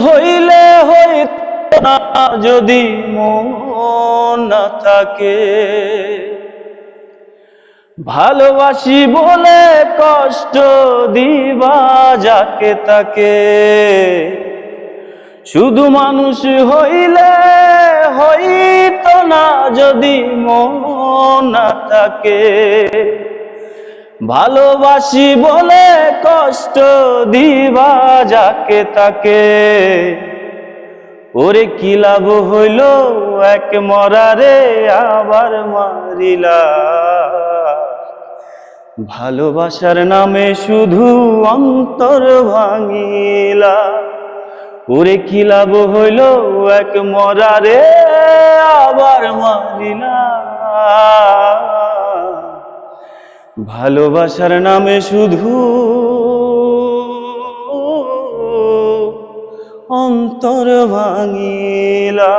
হইলে হইতো না যদি মন না থাকে, ভালোবাসি বলে কষ্ট দিবা যাকে তাকে। শুধু মানুষ হইলে হইতো না যদি মন না থাকে, ভালোবাসি বলে কষ্ট দিবা যাকে তাকে। ওরে কি লাভ হইল এক মরারে আবার মারিলা, ভালোবাসার নামে শুধু অন্তর ভাঙিলা। ওরে কি লাভ হইল এক মরারে আবার মারিলা, ভালোবাসার নামে শুধু অন্তর ভাঙিলা।